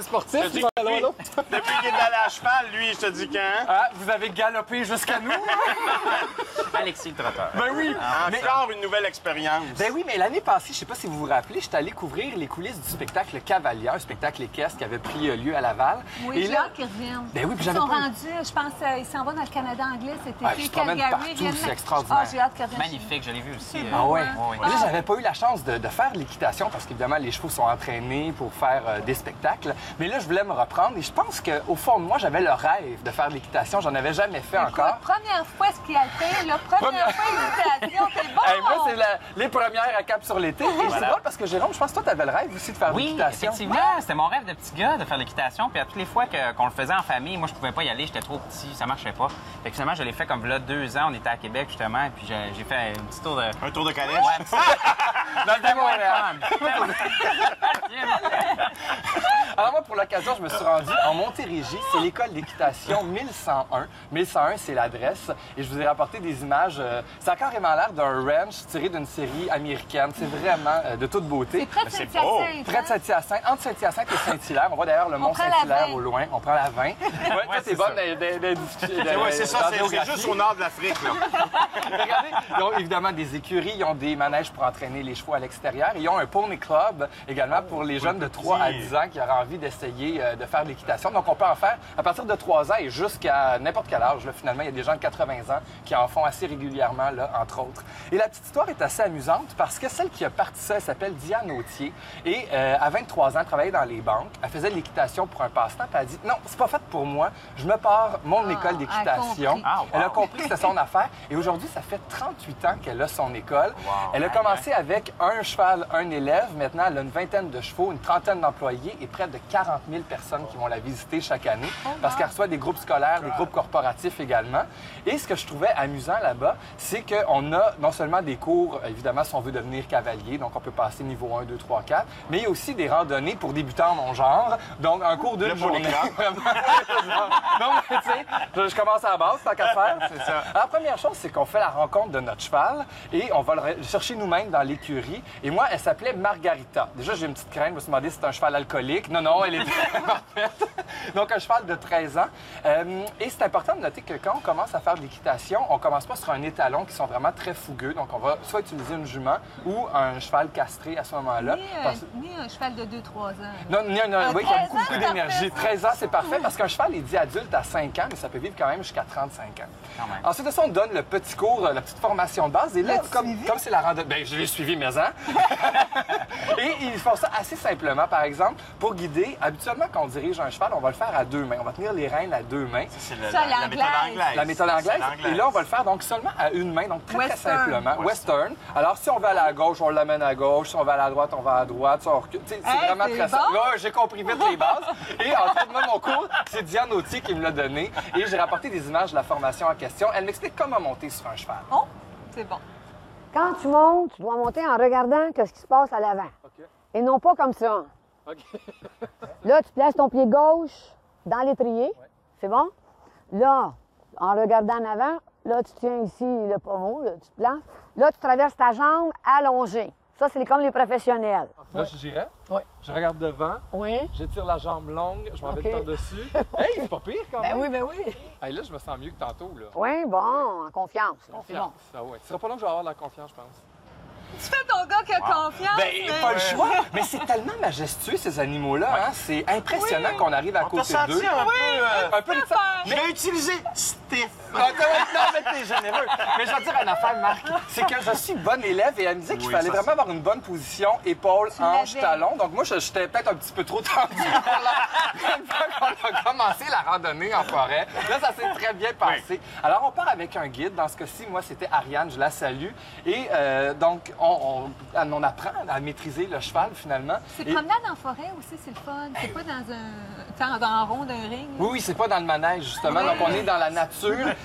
assez sportif. Depuis qu'il est allé à cheval, lui, je te dis quand. Ah, vous avez galopé jusqu'à nous? Alexis le trotteur. Ben oui. Mais encore une nouvelle expérience. Ben oui, mais l'année passée, je sais pas si vous vous rappelez, j'étais allé couvrir les coulisses du spectacle Cavalier, un spectacle équestre qui avait pris lieu à Laval. Oui, Et j'ai là, hâte qu'ils reviennent. Ben oui, puis Ils j'avais sont pas... rendus, je pense, ils s'en vont dans le Canada anglais cet été. Ah, ils se promènent partout, c'est extraordinaire. Ah, j'ai hâte qu'ils reviennent. Magnifique, je l'ai vu aussi. Ah ouais. Oui. Là, j'avais pas eu la chance de faire l'équitation parce qu'évidemment, les chevaux sont entraînés pour faire des spectacles. Mais là, je voulais me reprendre et je pense qu'au fond de moi, j'avais le rêve de faire l'équitation. J'en avais jamais fait encore. Première fois ski alpin, la première fois l'équitation, c'est bon! Hey, moi, c'est les premières à Cap sur l'été. Et c'est drôle parce que Jérôme, je pense que toi, tu avais le rêve aussi de faire Oui, l'équitation. effectivement. C'était mon rêve de petit gars de faire l'équitation. Puis à toutes les fois qu'on le faisait en famille, moi, je pouvais pas y aller. J'étais trop petit, ça marchait pas. Fait que finalement, je l'ai fait comme là 2 ans. On était à Québec, justement. Et puis j'ai fait un petit tour de... Un tour de calèche? Ouais, un petit... Dans le Montréal. Montréal. Alors moi, pour l'occasion, je me suis rendu en Montérégie. C'est l'école d'équitation 1101. 1101, c'est l'adresse. Et je vous ai rapporté des images. Ça a carrément l'air d'un ranch tiré d'une série américaine. C'est vraiment de toute beauté. C'est près de Saint-Hyacinthe. Près de Saint-Hyacinthe, entre Saint-Hyacinthe et Saint-Hilaire. On voit d'ailleurs le mont prend la Saint-Hilaire 20. au loin. On prend la 20. Ouais, toi, t'es bonne des Oui, c'est ça, c'est juste au nord de l'Afrique, là. Regardez, ils ont évidemment des écuries, ils ont des manèges pour entraîner les chevaux à l'extérieur. Ils ont un pony club également pour les jeunes de 3 à 10 ans qui auraient envie d'essayer de faire de l'équitation. Donc, on peut en faire à partir de 3 ans et jusqu'à n'importe quel âge. Là, finalement, il y a des gens de 80 ans qui en font assez régulièrement, là, entre autres. Et la petite histoire est assez amusante parce que celle qui a parti ça, elle s'appelle Diane Autier. Et à 23 ans, elle travaillait dans les banques. Elle faisait de l'équitation pour un passe-temps. Puis elle a dit, non, c'est pas fait pour moi. Je me pars mon école d'équitation. Elle a compris que c'était son affaire. Et aujourd'hui, ça fait 38 ans qu'elle a son école. Elle a commencé avec un cheval, un élève. Maintenant, elle a une vingtaine de chevaux, une trentaine d'employés et près de 40 000 personnes qui vont la visiter chaque année parce qu'elle reçoit des groupes scolaires, des groupes corporatifs également. Et ce que je trouvais amusant là-bas, c'est qu'on a non seulement des cours, évidemment, si on veut devenir cavalier, donc on peut passer niveau 1, 2, 3, 4, mais il y a aussi des randonnées pour débutants en mon genre. Donc, un cours d'une journée. Non, mais tu sais, je commence à la base, tant qu'à faire. C'est ça. Alors, la première chose, c'est qu'on fait la rencontre de notre cheval et on va le chercher nous-mêmes dans l'écurie. Et moi, elle s'appelait Margarita. Déjà, j'ai une petite crainte. Je me suis demandé si c'était un cheval alcoolique. Non, non, elle est parfaite. Donc, un cheval de 13 ans. Et c'est important de noter que quand on commence à faire de l'équitation, on commence pas sur un étalon qui sont vraiment très fougueux. Donc, on va soit utiliser une jument ou un cheval castré à ce moment-là. Ni un cheval de 2-3 ans. Non, ni un oui, qui a beaucoup ans, d'énergie. parfait, 13 ans, c'est parfait parce qu'un cheval est dit adulte à 5 ans, mais ça peut vivre quand même jusqu'à 35 ans. Ensuite de ça, on donne le petit cours, la petite formation de base. Et là, comme c'est la randonnée... Bien, je l'ai suivi, mais hein? Et ils font ça assez simplement. Par exemple, pour guider, habituellement, quand on dirige un cheval, on va le faire à 2 mains. On va tenir les rênes à 2 mains. C'est la méthode anglaise. La méthode anglaise. Et là, on va le faire donc seulement à 1 main, donc très simplement. Western. Alors, si on va à la gauche, on l'amène à gauche. Si on va à la droite, on va à droite. C'est vraiment très simple. Là, j'ai compris vite les bases. Et en fait, moi, mon cours, c'est Diane Autier qui me l'a donné. Et j'ai rapporté des images de la formation en question. Elle m'explique comment monter sur un cheval. Oh, c'est bon. Quand tu montes, tu dois monter en regardant ce qui se passe à l'avant. OK. Et non pas comme ça. OK. Là, tu places ton pied gauche dans l'étrier. C'est bon? Là, en regardant en avant, là, tu tiens ici le pommeau, là, tu te places. Là, tu traverses ta jambe allongée. Ça, c'est comme les professionnels. Là, je dirais. Oui. Je regarde devant. Oui. J'étire la jambe longue. Je m'en vais OK. par-dessus. Hey, c'est pas pire quand même. Ben oui. Hey, là, je me sens mieux que tantôt, là. Oui, bon, en confiance. C'est bon. Ah ouais. Ce sera pas long que je vais avoir de la confiance, je pense. Tu fais ton gars qui a confiance. Ben, pas le choix. Mais c'est tellement majestueux, ces animaux-là. Hein? C'est impressionnant qu'on arrive à côté t'a d'eux. senti Un peu de ça. Je vais utiliser Steph. Non, mais t'es généreux. Mais je vais te dire une affaire, Marc. C'est que je suis bonne élève et elle me disait qu'il fallait vraiment avoir une bonne position, épaule, hanche, talon. Donc moi, j'étais peut-être un petit peu trop tendu. Une fois qu'on a commencé la randonnée en forêt, là, ça s'est très bien passé. Alors, on part avec un guide. Dans ce cas-ci, moi, c'était Ariane. Je la salue. Et donc, on apprend à maîtriser le cheval, finalement. C'est promenade en forêt aussi, c'est le fun. C'est pas dans un rond d'un ring. Oui, c'est pas dans le manège, justement. Donc, on est dans la nature. aventure.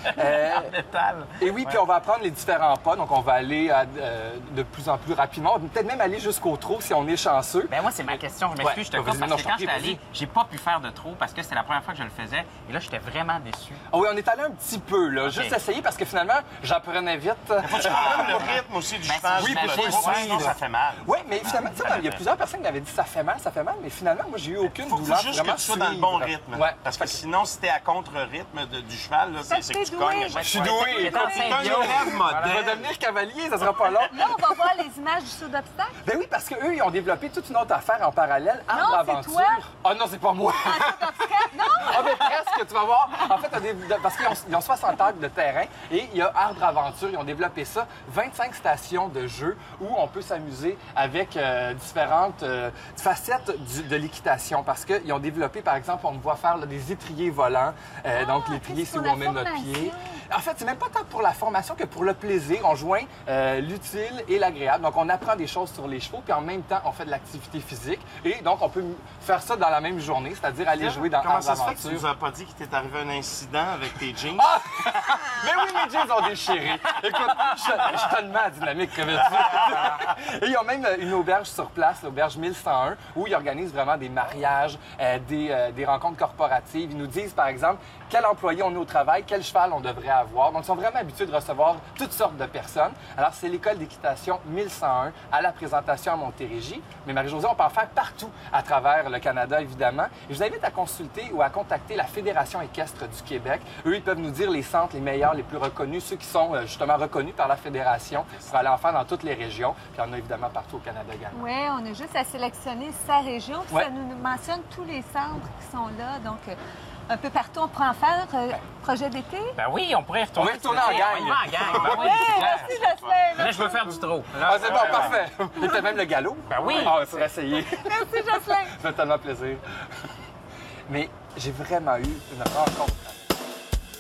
Métal. Et oui, puis on va apprendre les différents pas. Donc, on va aller de plus en plus rapidement. On va peut-être même aller jusqu'au trot si on est chanceux. Ben moi, c'est ma question. Je m'excuse, je te coupe vas-y, parce non, que je quand t'en prie, j'étais allé, vas-y. j'ai pas pu faire de trou parce que c'était la première fois que je le faisais. Et là, j'étais vraiment déçu. Ah oui, on est allé un petit peu, là. Juste essayer parce que finalement, j'apprenais vite. Faut que tu comprennes le rythme aussi du Ben, cheval. oui, pour faut le le trot, suivre. sinon ça fait mal. Oui, mais finalement, tu sais, il y a plusieurs personnes qui m'avaient dit ça fait mal, mais finalement, moi, j'ai eu aucune Faut douleur. juste que vraiment tu sois dans le bon suivre. rythme. Ouais. Parce que sinon, si t'es à contre-rythme du cheval, là, c'est que tu t'es cognes. doué. Je suis doué. J'étais en T'es un Saint-Bio. élève Je vais modèle. devenir cavalier, ça sera pas long. Là, on va voir les images du saut d'obstacle. Ben oui, parce qu'eux, ils ont développé toute une autre affaire en parallèle, Arbre Non, c'est Aventure. toi. Ah non, c'est pas moi. Non! Ah, mais presque, tu vas voir. En fait, parce qu'ils ont 60 acres de terrain et il y a Arbre Aventure. Ils ont développé ça, 25 stations de jeu où on peut s'amuser avec différentes facettes de l'équitation. Parce qu'ils ont développé, par exemple, on me voit faire là, des étriers volants. Donc, l'étrier, c'est c'est où pour on met la notre formation. pied. En fait, c'est même pas tant pour la formation que pour le plaisir. On joint l'utile et l'agréable. Donc, on apprend des choses sur les chevaux, puis en même temps, on fait de l'activité physique. Et donc, on peut faire ça dans la même journée, c'est-à-dire aller jouer dans Comment Arbre ça se fait que tu Aventure. nous as pas dit qu'il t'est arrivé un incident avec tes jeans? Ah! Mais oui, mes jeans ont déchiré. Écoute, je suis tellement dynamique, revêtu. Et ils ont même une auberge sur place, l'auberge 1101, où ils organisent vraiment des mariages, des rencontres corporatives. Ils nous disent, par exemple, quel employé on est au travail, quel cheval on devrait avoir. Donc, ils sont vraiment habitués de recevoir toutes sortes de personnes. Alors, c'est l'école d'équitation 1101 à la présentation à Montérégie. Mais Marie-Josée, on peut en faire partout à travers le Canada, évidemment. Et je vous invite à consulter ou à contacter la Fédération équestre du Québec. Eux, ils peuvent nous dire les centres les meilleurs, les plus reconnus, ceux qui sont justement reconnus par la Fédération pour aller en faire dans toutes les régions. Puis, il y en a évidemment partout au Canada également. Oui, on a juste à sélectionner sa région. Puis Ouais. ça nous mentionne tous les centres qui sont là. Donc, un peu partout, on pourrait en faire. Projet d'été. Ben oui, on pourrait y retourner. On va y retourner en gang. On y va en gang. Ben oui, Hey, c'est clair. merci, Jocelyn. Là, je veux faire du trot. Ah, c'est bon, parfait. Il était même le galop. Ben oui. Ah, on pourrait essayer. Merci, Jocelyn. Ça fait tellement plaisir. Mais j'ai vraiment eu une rencontre